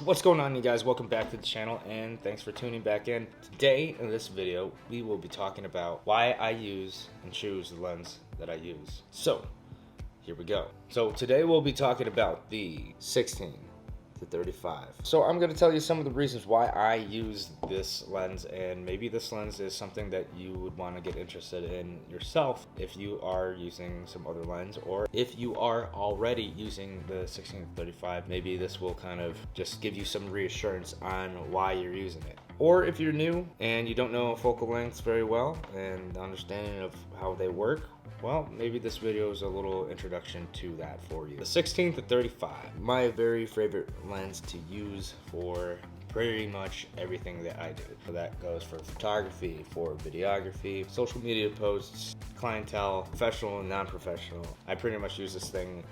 What's going on, you guys? Welcome back to the channel and thanks for tuning back in. Today in this video we will be talking about why I use and choose the lens that I use. So here we go. So today we'll be talking about the 16 to 35. So I'm going to tell you some of the reasons why I use this lens, and maybe this lens is something that you would want to get interested in yourself if you are using some other lens, or if you are already using the 16 to 35, maybe this will kind of just give you some reassurance on why you're using it. Or if you're new and you don't know focal lengths very well and understanding of how they work, well, maybe this video is a little introduction to that for you. The 16 to 35, my very favorite lens to use for pretty much everything that I do. So that goes for photography, for videography, social media posts, clientele, professional and non-professional. I pretty much use this thing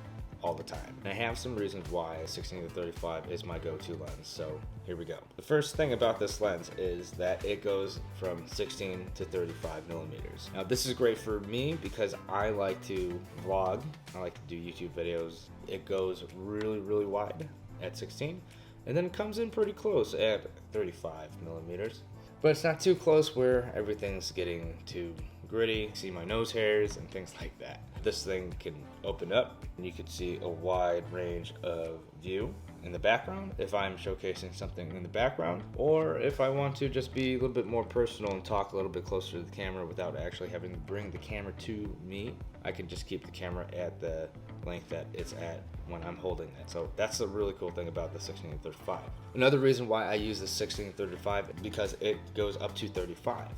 all the time. And I have some reasons why 16 to 35 is my go-to lens, so here we go. The first thing about this lens is that it goes from 16 to 35 millimeters. Now this is great for me because I like to vlog, I like to do YouTube videos. It goes really wide at 16 and then it comes in pretty close at 35 millimeters. But it's not too close where everything's getting too gritty, see my nose hairs and things like that. This thing can open up and you can see a wide range of view in the background if I'm showcasing something in the background, or if I want to just be a little bit more personal and talk a little bit closer to the camera without actually having to bring the camera to me. I can just keep the camera at the length that it's at when I'm holding it. So that's the really cool thing about the 16 to 35. Another reason why I use the 16 to 35 is because it goes up to 35.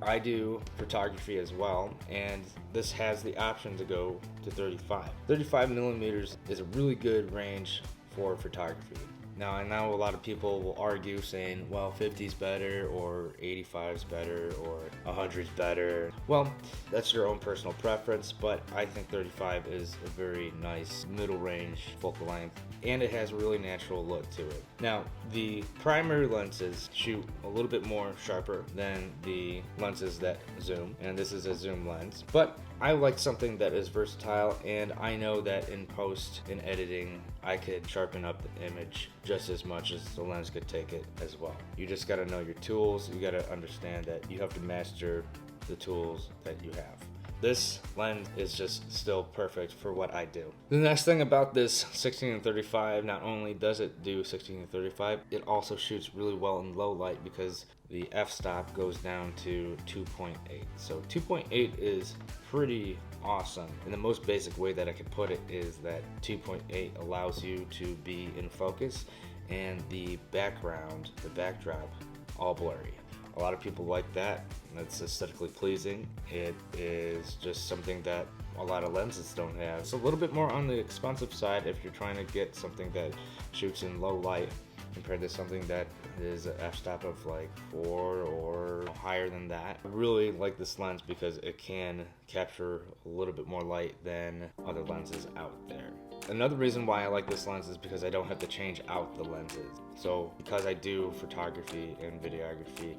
I do photography as well, and this has the option to go to 35. 35 millimeters is a really good range for photography. Now, I know a lot of people will argue saying, well, 50 is better, or 85 is better, or 100 is better. Well, that's your own personal preference, but I think 35 is a very nice middle range focal length, and it has a really natural look to it. Now, the primary lenses shoot a little bit more sharper than the lenses that zoom, and this is a zoom lens, but I like something that is versatile, and I know that in post, in editing, I could sharpen up the image just as much as the lens could take it as well. You just gotta know your tools, you gotta understand that you have to master the tools that you have. This lens is just still perfect for what I do. The next thing about this 16 to 35, not only does it do 16 to 35, it also shoots really well in low light because the f-stop goes down to 2.8. So 2.8 is pretty awesome. And the most basic way that I could put it is that 2.8 allows you to be in focus and the background, the backdrop, all blurry. A lot of people like that. That's aesthetically pleasing. It is just something that a lot of lenses don't have. It's a little bit more on the expensive side if you're trying to get something that shoots in low light compared to something that is an f-stop of like 4 or higher than that. I really like this lens because it can capture a little bit more light than other lenses out there. Another reason why I like this lens is because I don't have to change out the lenses. So because I do photography and videography,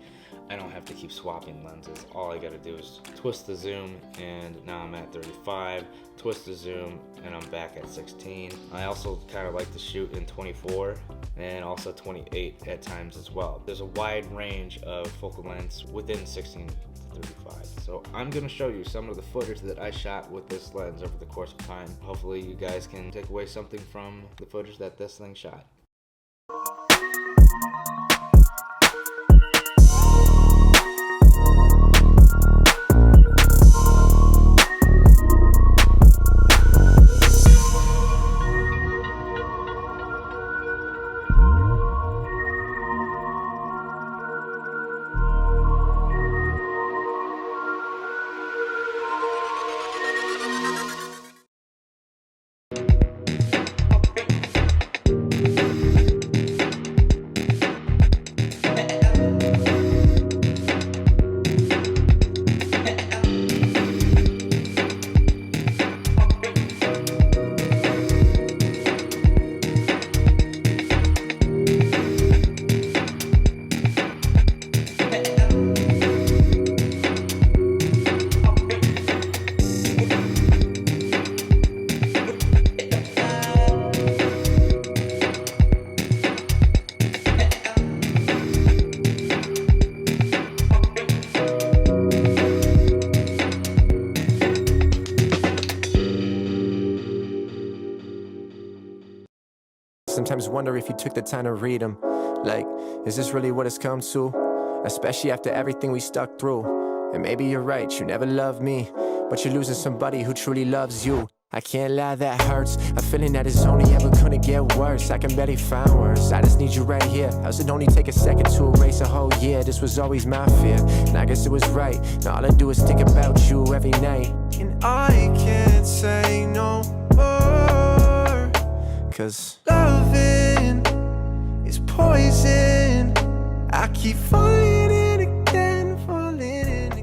I don't have to keep swapping lenses. All I gotta do is twist the zoom and now I'm at 35, twist the zoom and I'm back at 16. I also kind of like to shoot in 24 and also 28 at times as well. There's a wide range of focal lengths within 16 to 35. So I'm gonna show you some of the footage that I shot with this lens over the course of time. Hopefully you guys can take away something from the footage that this thing shot. sometimes wonder if you took the time to read them. Like, is this really what it's come to? Especially after everything we stuck through. And maybe you're right, you never loved me, but you're losing somebody who truly loves you. I can't lie, that hurts. A feeling that it's only ever gonna get worse. I can barely find words, I just need you right here. Else it'd only take a second to erase a whole year. This was always my fear, and I guess it was right. Now all I do is think about you every night. And I can't say no more, 'cause loving is poison. I keep falling in again, falling in again.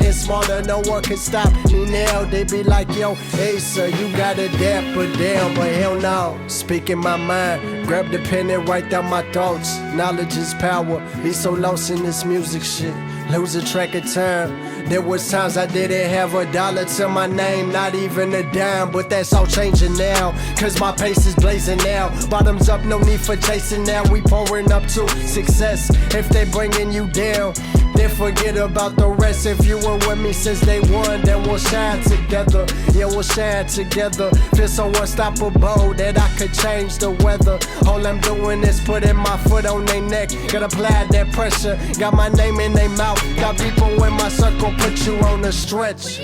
It's smarter, no one can stop me now. They be like, yo, hey sir, you got a dap, but damn, but hell no. Speaking my mind, grab the pen and write down my thoughts. Knowledge is power, be so lost in this music shit, losing track of time. There was times I didn't have $1 to my name, not even a dime, but that's all changing now, 'cause my pace is blazing now. Bottoms up, no need for chasing now. We pouring up to success. If they bringing you down, then forget about the rest. If you were with me since day one, then we'll shine together. Yeah, we'll shine together. Feel so unstoppable that I could change the weather. All I'm doing is putting my foot on their neck. Gotta apply that pressure. Got my name in their mouth. Got people in my circle, put you on the stretch.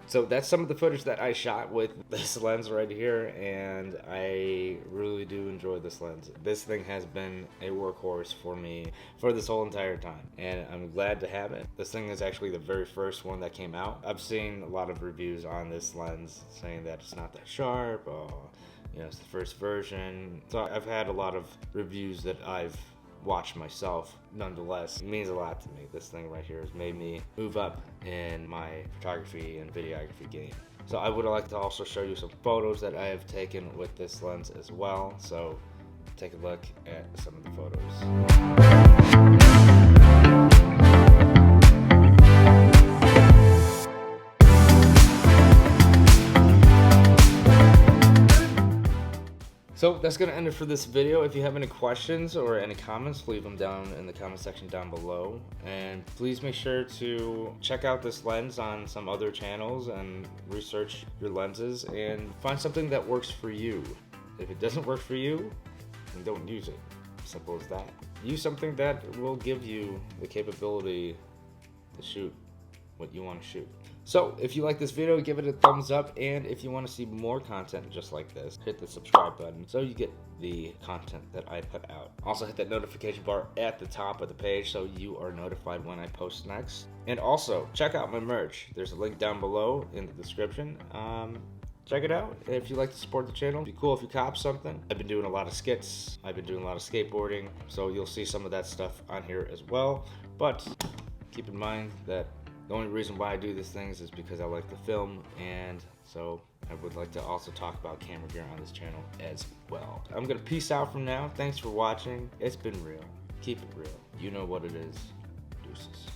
So that's some of the footage that I shot with this lens right here, and I really do enjoy this lens. This thing has been a workhorse for me for this whole entire time, and I'm glad to have it. This thing is actually the very first one that came out. I've seen a lot of reviews on this lens saying that it's not that sharp, or you know, it's the first version. So I've had a lot of reviews that I've watch myself. Nonetheless, it means a lot to me. This thing right here has made me move up in my photography and videography game. So I would like to also show you some photos that I have taken with this lens as well. So take a look at some of the photos. So that's going to end it for this video. If you have any questions or any comments, leave them down in the comment section down below. And please make sure to check out this lens on some other channels and research your lenses and find something that works for you. If it doesn't work for you, then don't use it. Simple as that. Use something that will give you the capability to shoot what you want to shoot. So if you like this video, give it a thumbs up, and if you want to see more content just like this, hit the subscribe button so you get the content that I put out. Also hit that notification bar at the top of the page so you are notified when I post next. And also check out my merch. There's a link down below in the description. Check it out. And if you like to support the channel, it'd be cool if you cop something. I've been doing a lot of skits. I've been doing a lot of skateboarding, so you'll see some of that stuff on here as well. But keep in mind that the only reason why I do these things is because I like to film, and so I would like to also talk about camera gear on this channel as well. I'm gonna peace out from now. Thanks for watching. It's been real. Keep it real. You know what it is. Deuces.